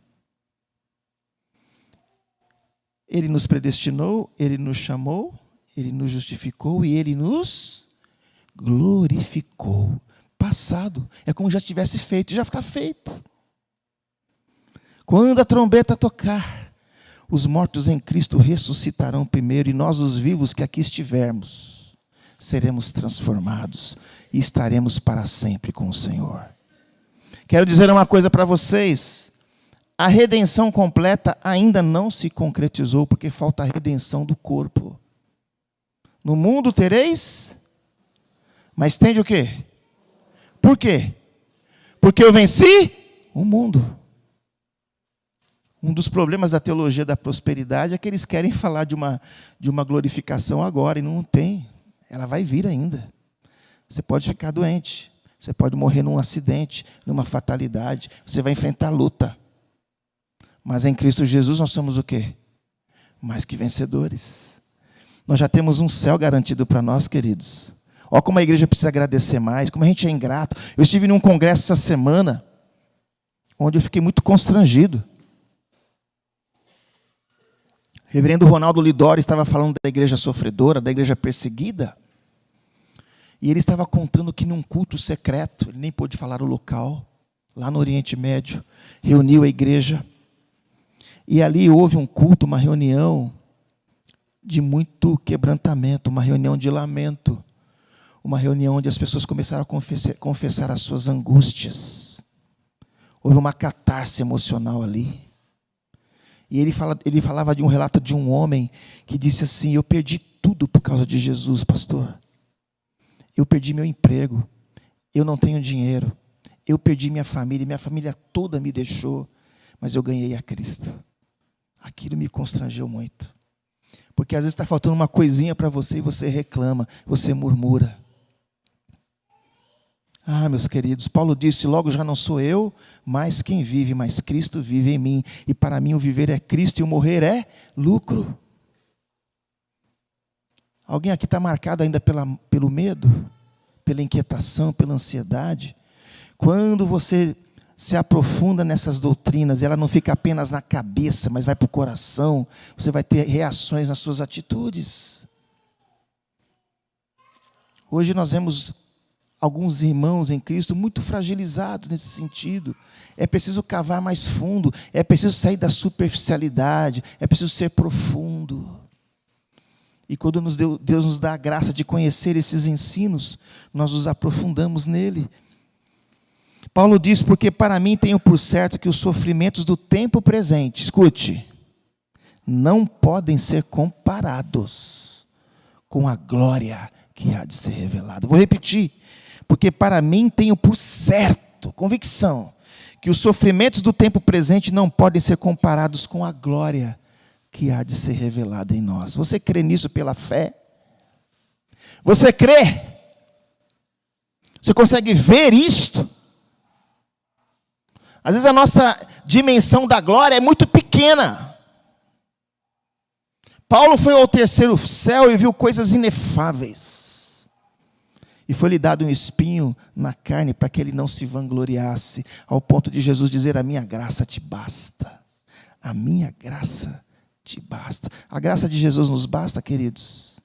Ele nos predestinou, Ele nos chamou, Ele nos justificou e Ele nos glorificou. Passado, é como já tivesse feito, já está feito. Quando a trombeta tocar, os mortos em Cristo ressuscitarão primeiro, e nós, os vivos que aqui estivermos, seremos transformados e estaremos para sempre com o Senhor. Quero dizer uma coisa para vocês: a redenção completa ainda não se concretizou, porque falta a redenção do corpo. No mundo tereis, mas tende o quê? Por quê? Porque eu venci o mundo. Um dos problemas da teologia da prosperidade é que eles querem falar de uma glorificação agora, e não tem. Ela vai vir ainda. Você pode ficar doente, você pode morrer num acidente, numa fatalidade, você vai enfrentar luta. Mas em Cristo Jesus nós somos o quê? Mais que vencedores. Nós já temos um céu garantido para nós, queridos. Olha como a igreja precisa agradecer mais, como a gente é ingrato. Eu estive num congresso essa semana, onde eu fiquei muito constrangido. O reverendo Ronaldo Lidori estava falando da igreja sofredora, da igreja perseguida. E ele estava contando que num culto secreto, ele nem pôde falar o local, lá no Oriente Médio, reuniu a igreja. E ali houve um culto, uma reunião de muito quebrantamento, uma reunião de lamento. Uma reunião onde as pessoas começaram a confessar as suas angústias. Houve uma catarse emocional ali. E ele falava de um relato de um homem que disse assim: eu perdi tudo por causa de Jesus, pastor. Eu perdi meu emprego, eu não tenho dinheiro, eu perdi minha família toda me deixou, mas eu ganhei a Cristo. Aquilo me constrangeu muito. Porque às vezes está faltando uma coisinha para você e você reclama, você murmura. Ah, meus queridos, Paulo disse: logo já não sou eu, mas quem vive, mas Cristo vive em mim. E para mim o viver é Cristo e o morrer é lucro. Alguém aqui está marcado ainda pelo medo, pela inquietação, pela ansiedade? Quando você se aprofunda nessas doutrinas, ela não fica apenas na cabeça, mas vai para o coração, você vai ter reações nas suas atitudes. Hoje nós vemos alguns irmãos em Cristo muito fragilizados nesse sentido. É preciso cavar mais fundo, é preciso sair da superficialidade, é preciso ser profundo. E quando Deus nos dá a graça de conhecer esses ensinos, nós nos aprofundamos nele. Paulo diz: porque para mim tenho por certo que os sofrimentos do tempo presente, escute, não podem ser comparados com a glória que há de ser revelada. Vou repetir. Porque para mim tenho por certo, convicção, que os sofrimentos do tempo presente não podem ser comparados com a glória que há de ser revelada em nós. Você crê nisso pela fé? Você crê? Você consegue ver isto? Às vezes a nossa dimensão da glória é muito pequena. Paulo foi ao terceiro céu e viu coisas inefáveis. E foi-lhe dado um espinho na carne para que ele não se vangloriasse, ao ponto de Jesus dizer: a minha graça te basta. A minha graça te basta. A graça de Jesus nos basta, queridos.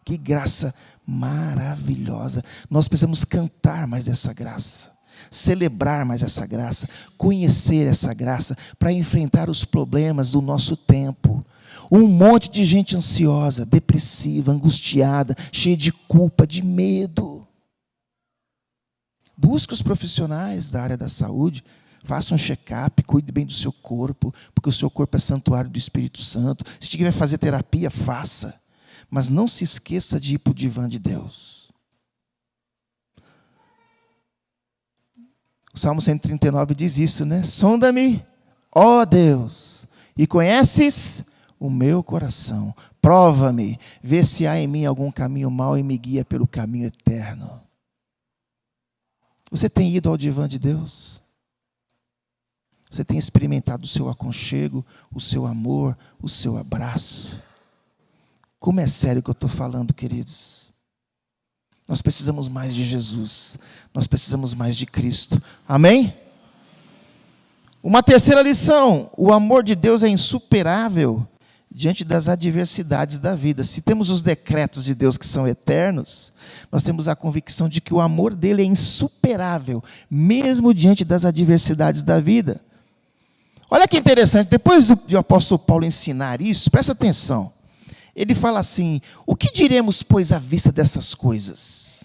Que graça maravilhosa. Nós precisamos cantar mais dessa graça, celebrar mais essa graça, conhecer essa graça, para enfrentar os problemas do nosso tempo. Um monte de gente ansiosa, depressiva, angustiada, cheia de culpa, de medo. Busque os profissionais da área da saúde, faça um check-up, cuide bem do seu corpo, porque o seu corpo é santuário do Espírito Santo. Se tiver que fazer terapia, faça. Mas não se esqueça de ir para o divã de Deus. O Salmo 139 diz isso, né? Sonda-me, ó Deus, e conheces o meu coração. Prova-me, vê se há em mim algum caminho mau e me guia pelo caminho eterno. Você tem ido ao divã de Deus? Você tem experimentado o seu aconchego, o seu amor, o seu abraço? Como é sério que eu estou falando, queridos? Nós precisamos mais de Jesus. Nós precisamos mais de Cristo. Amém? Uma terceira lição: o amor de Deus é insuperável diante das adversidades da vida. Se temos os decretos de Deus que são eternos, nós temos a convicção de que o amor dele é insuperável, mesmo diante das adversidades da vida. Olha que interessante, depois do apóstolo Paulo ensinar isso, presta atenção. Ele fala assim: o que diremos, pois, à vista dessas coisas?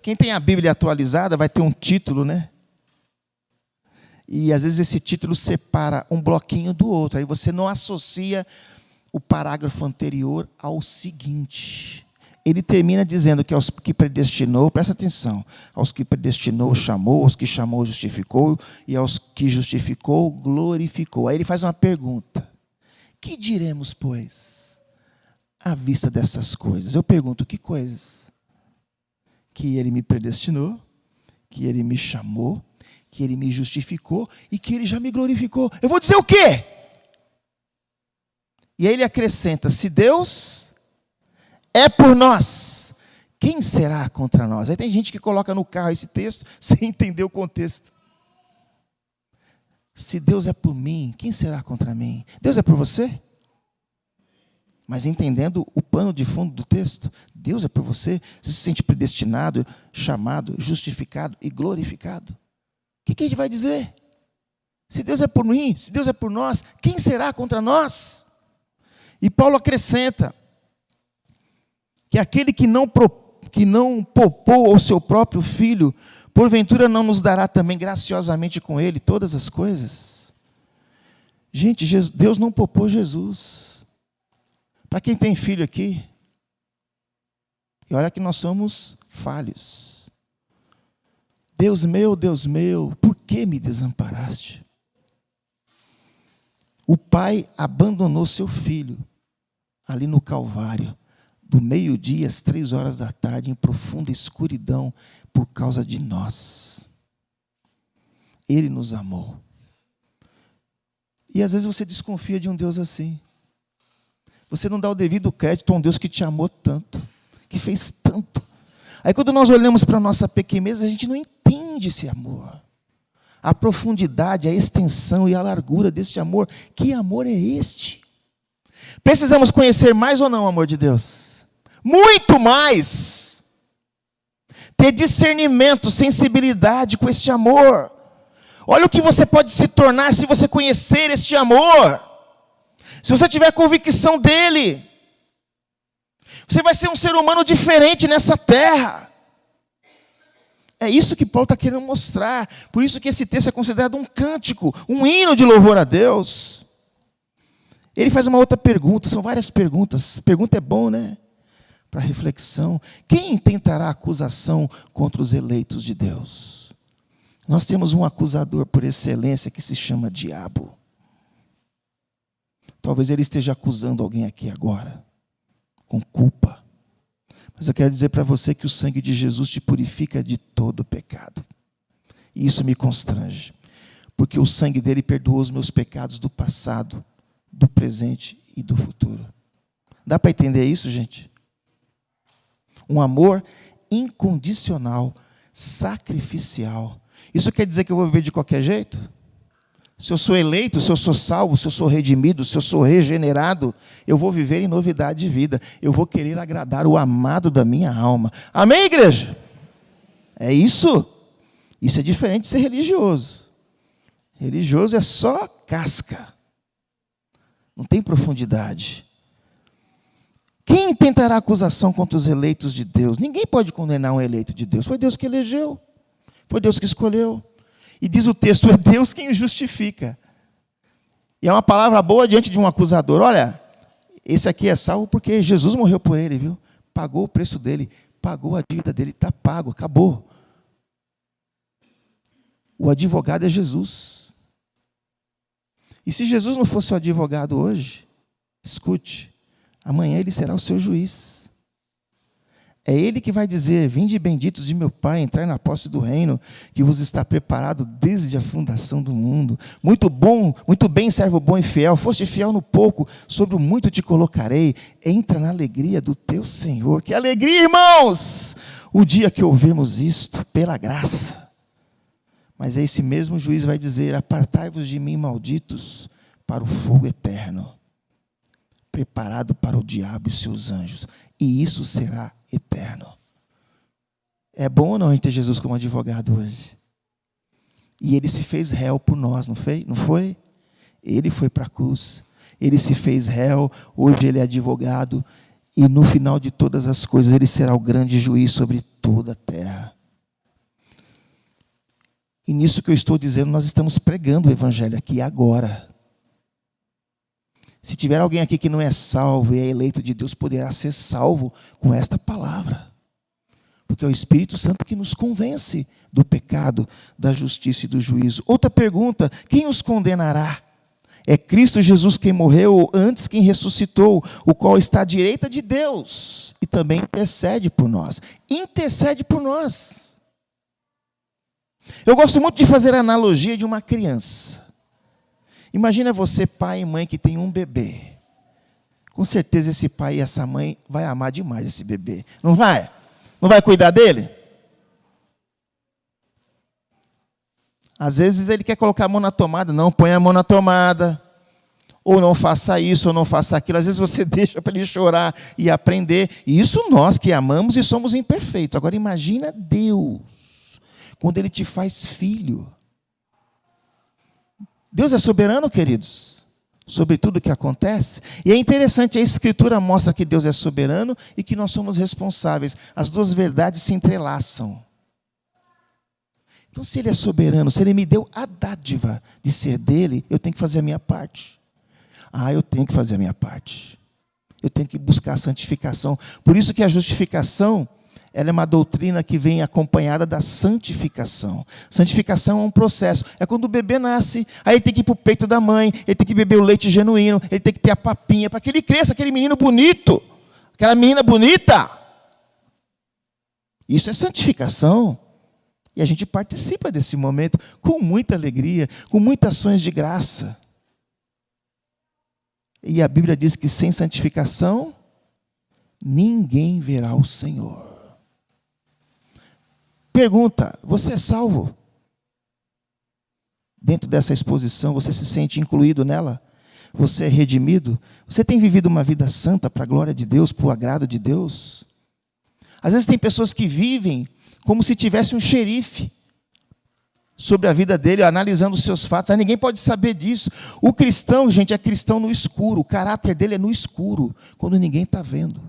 Quem tem a Bíblia atualizada vai ter um título, né? E às vezes esse título separa um bloquinho do outro, aí você não associa o parágrafo anterior ao seguinte. Ele termina dizendo que aos que predestinou, presta atenção, aos que predestinou, chamou, aos que chamou, justificou, e aos que justificou, glorificou. Aí ele faz uma pergunta: que diremos, pois, à vista dessas coisas? Eu pergunto, que coisas? Que ele me predestinou, que ele me chamou, que ele me justificou e que ele já me glorificou. Eu vou dizer o quê? E aí ele acrescenta: se Deus é por nós, quem será contra nós? Aí tem gente que coloca no carro esse texto sem entender o contexto. Se Deus é por mim, quem será contra mim? Deus é por você? Mas entendendo o pano de fundo do texto, Deus é por você, você se sente predestinado, chamado, justificado e glorificado. O que a gente vai dizer? Se Deus é por mim, se Deus é por nós, quem será contra nós? E Paulo acrescenta que aquele que não poupou ao seu próprio filho, porventura não nos dará também graciosamente com ele todas as coisas? Gente, Deus não poupou Jesus. Para quem tem filho aqui, e olha que nós somos falhos. Deus meu, por que me desamparaste? O pai abandonou seu filho ali no Calvário, do meio-dia às 3 horas da tarde, em profunda escuridão, por causa de nós. Ele nos amou. E às vezes você desconfia de um Deus assim. Você não dá o devido crédito a um Deus que te amou tanto, que fez tanto. Aí quando nós olhamos para a nossa pequenez, a gente não entende esse amor. A profundidade, a extensão e a largura desse amor. Que amor é este? Precisamos conhecer mais ou não o amor de Deus? Muito mais. Ter discernimento, sensibilidade com este amor. Olha o que você pode se tornar se você conhecer este amor. Se você tiver convicção dele, você vai ser um ser humano diferente nessa terra. É isso que Paulo está querendo mostrar. Por isso que esse texto é considerado um cântico, um hino de louvor a Deus. Ele faz uma outra pergunta, são várias perguntas. Pergunta é bom, né? Para reflexão. Quem intentará acusação contra os eleitos de Deus? Nós temos um acusador por excelência que se chama diabo. Talvez ele esteja acusando alguém aqui agora, com culpa. Mas eu quero dizer para você que o sangue de Jesus te purifica de todo pecado. E isso me constrange, porque o sangue dele perdoou os meus pecados do passado, do presente e do futuro. Dá para entender isso, gente? Um amor incondicional, sacrificial. Isso quer dizer que eu vou viver de qualquer jeito? Se eu sou eleito, se eu sou salvo, se eu sou redimido, se eu sou regenerado, eu vou viver em novidade de vida. Eu vou querer agradar o amado da minha alma. Amém, igreja? É isso? Isso é diferente de ser religioso. Religioso é só casca. Não tem profundidade. Quem tentará acusação contra os eleitos de Deus? Ninguém pode condenar um eleito de Deus. Foi Deus que elegeu. Foi Deus que escolheu. E diz o texto, é Deus quem o justifica. E é uma palavra boa diante de um acusador. Olha, esse aqui é salvo porque Jesus morreu por ele, viu? Pagou o preço dele, pagou a dívida dele, está pago, acabou. O advogado é Jesus. E se Jesus não fosse o advogado hoje, escute, amanhã ele será o seu juiz. É ele que vai dizer, vinde benditos de meu Pai, entrai na posse do reino, que vos está preparado desde a fundação do mundo. Muito bom, muito bem, servo bom e fiel, foste fiel no pouco, sobre o muito te colocarei, entra na alegria do teu Senhor. Que alegria, irmãos! O dia que ouvirmos isto, pela graça. Mas esse mesmo juiz vai dizer, apartai-vos de mim, malditos, para o fogo eterno, preparado para o diabo e seus anjos. E isso será eterno. É bom ou não a gente ter Jesus como advogado hoje? E ele se fez réu por nós, não foi? Não foi? Ele foi para a cruz. Ele se fez réu, hoje ele é advogado. E no final de todas as coisas, ele será o grande juiz sobre toda a terra. E nisso que eu estou dizendo, nós estamos pregando o evangelho aqui agora. Se tiver alguém aqui que não é salvo e é eleito de Deus, poderá ser salvo com esta palavra. Porque é o Espírito Santo que nos convence do pecado, da justiça e do juízo. Outra pergunta: quem os condenará? É Cristo Jesus quem morreu, ou antes quem ressuscitou, o qual está à direita de Deus e também intercede por nós. Intercede por nós. Eu gosto muito de fazer a analogia de uma criança. Imagina você, pai e mãe, que tem um bebê. Com certeza esse pai e essa mãe vai amar demais esse bebê. Não vai? Não vai cuidar dele? Às vezes ele quer colocar a mão na tomada. Não, põe a mão na tomada. Ou não faça isso, ou não faça aquilo. Às vezes você deixa para ele chorar e aprender. E isso nós que amamos e somos imperfeitos. Agora imagina Deus, quando Ele te faz filho. Deus é soberano, queridos, sobre tudo o que acontece. E é interessante, a Escritura mostra que Deus é soberano e que nós somos responsáveis. As duas verdades se entrelaçam. Então, se Ele é soberano, se Ele me deu a dádiva de ser dele, eu tenho que fazer a minha parte. Eu tenho que fazer a minha parte. Eu tenho que buscar a santificação. Por isso que a justificação, ela é uma doutrina que vem acompanhada da santificação. Santificação é um processo. É quando o bebê nasce, aí ele tem que ir para o peito da mãe, ele tem que beber o leite genuíno, ele tem que ter a papinha, para que ele cresça, aquele menino bonito, aquela menina bonita. Isso é santificação. E a gente participa desse momento com muita alegria, com muitas ações de graça. E a Bíblia diz que sem santificação, ninguém verá o Senhor. Pergunta: você é salvo? Dentro dessa exposição, você se sente incluído nela? Você é redimido? Você tem vivido uma vida santa para a glória de Deus, para o agrado de Deus? Às vezes tem pessoas que vivem como se tivesse um xerife sobre a vida dele, analisando os seus fatos. Ninguém pode saber disso. O cristão, gente, é cristão no escuro. O caráter dele é no escuro, quando ninguém está vendo.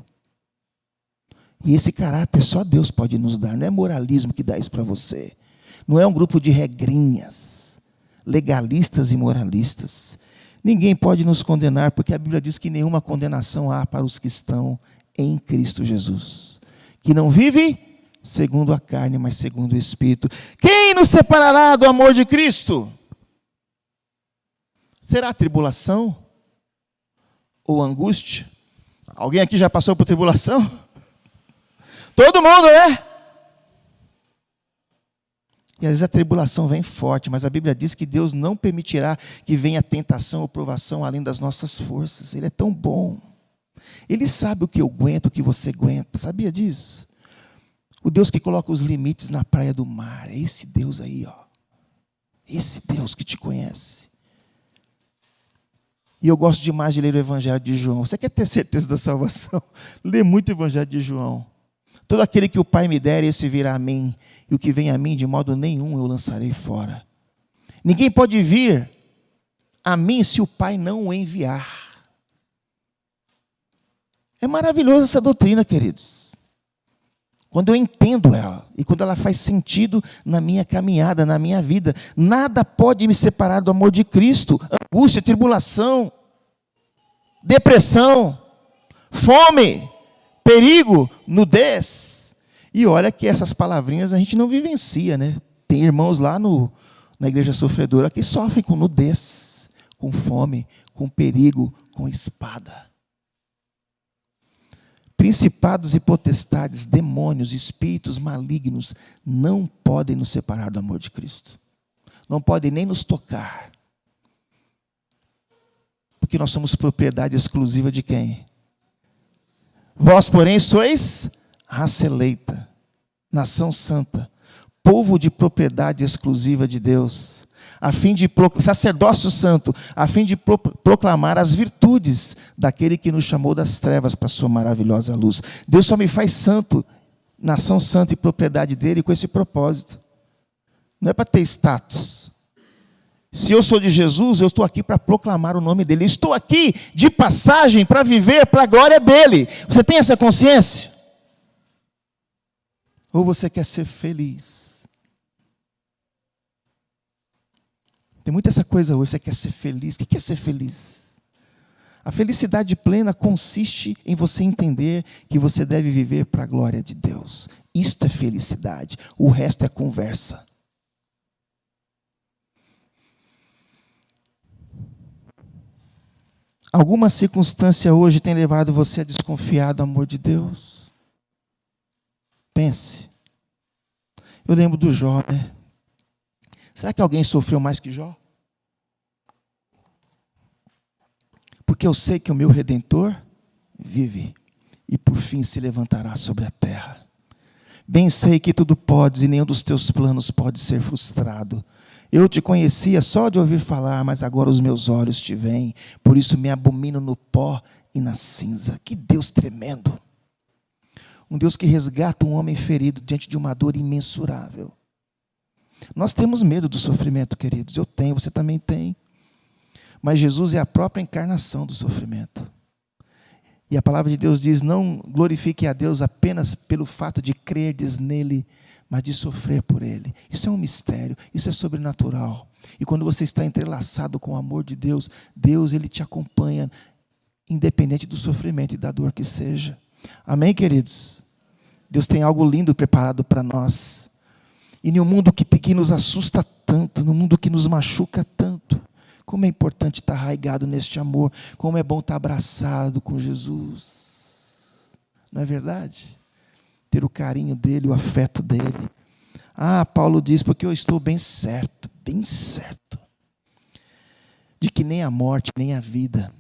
E esse caráter só Deus pode nos dar. Não é moralismo que dá isso para você. Não é um grupo de regrinhas, legalistas e moralistas. Ninguém pode nos condenar, porque a Bíblia diz que nenhuma condenação há para os que estão em Cristo Jesus, que não vive segundo a carne, mas segundo o Espírito. Quem nos separará do amor de Cristo? Será tribulação? Ou angústia? Alguém aqui já passou por tribulação? Todo mundo, né? E às vezes a tribulação vem forte, mas a Bíblia diz que Deus não permitirá que venha tentação ou provação além das nossas forças. Ele é tão bom. Ele sabe o que eu aguento, o que você aguenta. Sabia disso? O Deus que coloca os limites na praia do mar. É esse Deus aí, ó. Esse Deus que te conhece. E eu gosto demais de ler o Evangelho de João. Você quer ter certeza da salvação? Lê muito o Evangelho de João. Todo aquele que o Pai me der, esse virá a mim. E o que vem a mim, de modo nenhum eu lançarei fora. Ninguém pode vir a mim se o Pai não o enviar. É maravilhosa essa doutrina, queridos. Quando eu entendo ela, e quando ela faz sentido na minha caminhada, na minha vida, nada pode me separar do amor de Cristo. Angústia, tribulação, depressão, fome, perigo, nudez. E olha que essas palavrinhas a gente não vivencia, né? Tem irmãos lá na igreja sofredora que sofrem com nudez, com fome, com perigo, com espada. Principados e potestades, demônios, espíritos malignos não podem nos separar do amor de Cristo. Não podem nem nos tocar. Porque nós somos propriedade exclusiva de quem? Vós, porém, sois raça eleita, nação santa, povo de propriedade exclusiva de Deus, a fim de sacerdócio santo, a fim de proclamar as virtudes daquele que nos chamou das trevas para a sua maravilhosa luz. Deus só me faz santo, nação santa e propriedade dele com esse propósito. Não é para ter status. Se eu sou de Jesus, eu estou aqui para proclamar o nome dele. Eu estou aqui de passagem para viver para a glória dele. Você tem essa consciência? Ou você quer ser feliz? Tem muita essa coisa hoje, você quer ser feliz. O que é ser feliz? A felicidade plena consiste em você entender que você deve viver para a glória de Deus. Isto é felicidade, o resto é conversa. Alguma circunstância hoje tem levado você a desconfiar do amor de Deus? Pense. Eu lembro do Jó, né? Será que alguém sofreu mais que Jó? Porque eu sei que o meu Redentor vive e por fim se levantará sobre a terra. Bem sei que tudo podes e nenhum dos teus planos pode ser frustrado. Eu te conhecia só de ouvir falar, mas agora os meus olhos te veem. Por isso me abomino no pó e na cinza. Que Deus tremendo! Um Deus que resgata um homem ferido diante de uma dor imensurável. Nós temos medo do sofrimento, queridos. Eu tenho, você também tem. Mas Jesus é a própria encarnação do sofrimento. E a palavra de Deus diz, não glorifique a Deus apenas pelo fato de crerdes nele, mas de sofrer por ele. Isso é um mistério, isso é sobrenatural. E quando você está entrelaçado com o amor de Deus, Deus ele te acompanha, independente do sofrimento e da dor que seja. Amém, queridos? Deus tem algo lindo preparado para nós. E no mundo que nos assusta tanto, no mundo que nos machuca tanto, como é importante estar arraigado neste amor, como é bom estar abraçado com Jesus. Não é verdade? Ter o carinho dele, o afeto dele. Ah, Paulo diz, porque eu estou bem certo, de que nem a morte, nem a vida,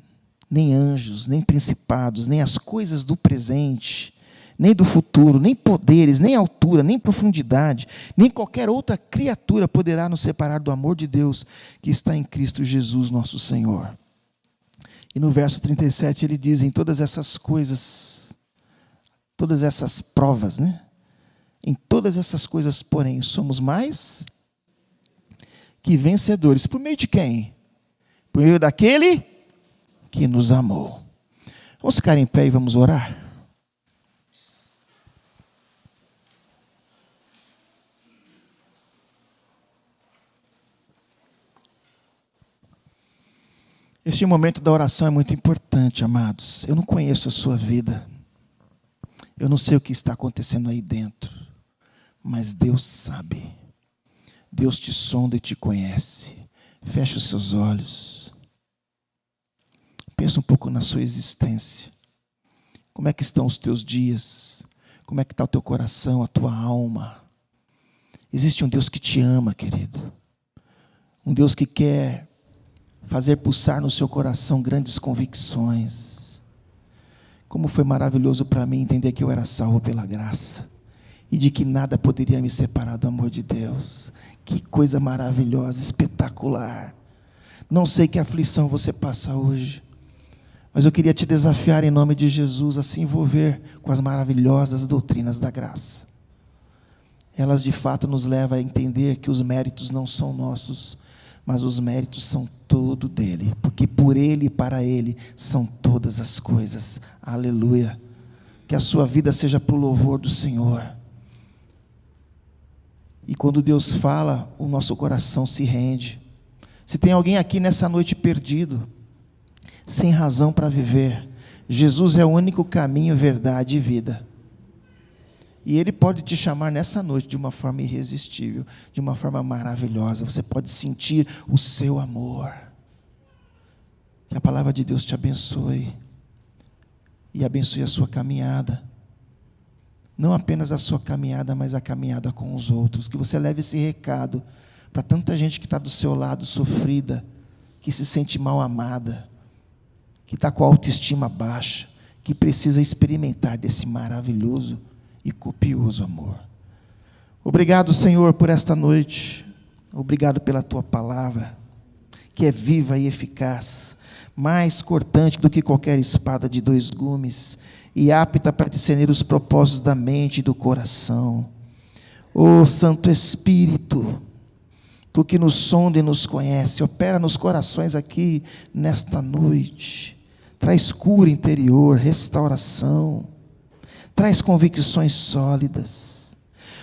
nem anjos, nem principados, nem as coisas do presente, nem do futuro, nem poderes, nem altura, nem profundidade, nem qualquer outra criatura poderá nos separar do amor de Deus que está em Cristo Jesus, nosso Senhor. E no verso 37 ele diz, em todas essas coisas, todas essas provas, né? Em todas essas coisas, porém, somos mais que vencedores. Por meio de quem? Por meio daquele que nos amou. Vamos ficar em pé e vamos orar? Este momento da oração é muito importante, amados. Eu não conheço a sua vida. Eu não sei o que está acontecendo aí dentro. Mas Deus sabe. Deus te sonda e te conhece. Feche os seus olhos. Pensa um pouco na sua existência. Como é que estão os teus dias? Como é que está o teu coração, a tua alma? Existe um Deus que te ama, querido. Um Deus que quer fazer pulsar no seu coração grandes convicções. Como foi maravilhoso para mim entender que eu era salvo pela graça e de que nada poderia me separar do amor de Deus. Que coisa maravilhosa, espetacular. Não sei que aflição você passa hoje, mas eu queria te desafiar em nome de Jesus a se envolver com as maravilhosas doutrinas da graça. Elas de fato nos levam a entender que os méritos não são nossos, mas os méritos são todo dele, porque por ele e para ele são todas as coisas. Aleluia. Que a sua vida seja para o louvor do Senhor. E quando Deus fala, o nosso coração se rende. Se tem alguém aqui nessa noite perdido, sem razão para viver, Jesus é o único caminho, verdade e vida. E Ele pode te chamar nessa noite de uma forma irresistível, de uma forma maravilhosa. Você pode sentir o seu amor. Que a palavra de Deus te abençoe. E abençoe a sua caminhada. Não apenas a sua caminhada, mas a caminhada com os outros. Que você leve esse recado para tanta gente que está do seu lado, sofrida, que se sente mal amada, que está com a autoestima baixa, que precisa experimentar desse maravilhoso e copioso amor. Obrigado, Senhor, por esta noite. Obrigado pela Tua palavra, que é viva e eficaz, mais cortante do que qualquer espada de 2 gumes, e apta para discernir os propósitos da mente e do coração. Ó Santo Espírito, Tu que nos sonda e nos conhece, opera nos corações aqui nesta noite, traz cura interior, restauração, traz convicções sólidas.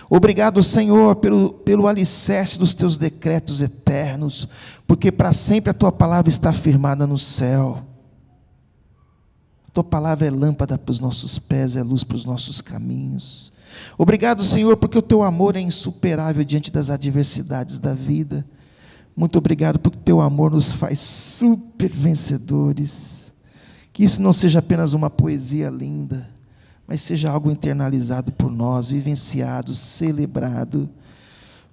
Obrigado, Senhor, pelo alicerce dos Teus decretos eternos, porque para sempre a Tua palavra está firmada no céu. Tua palavra é lâmpada para os nossos pés, é luz para os nossos caminhos. Obrigado, Senhor, porque o Teu amor é insuperável diante das adversidades da vida. Muito obrigado porque o Teu amor nos faz super vencedores. Que isso não seja apenas uma poesia linda, mas seja algo internalizado por nós, vivenciado, celebrado.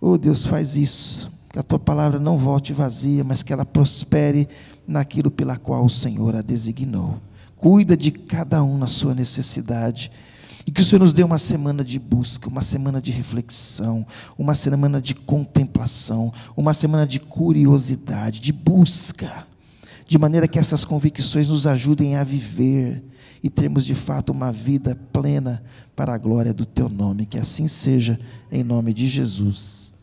Oh Deus, faz isso, que a Tua palavra não volte vazia, mas que ela prospere naquilo pela qual o Senhor a designou. Cuida de cada um na sua necessidade, e que o Senhor nos dê uma semana de busca, uma semana de reflexão, uma semana de contemplação, uma semana de curiosidade, de busca, de maneira que essas convicções nos ajudem a viver e termos de fato uma vida plena para a glória do Teu nome. Que assim seja, em nome de Jesus.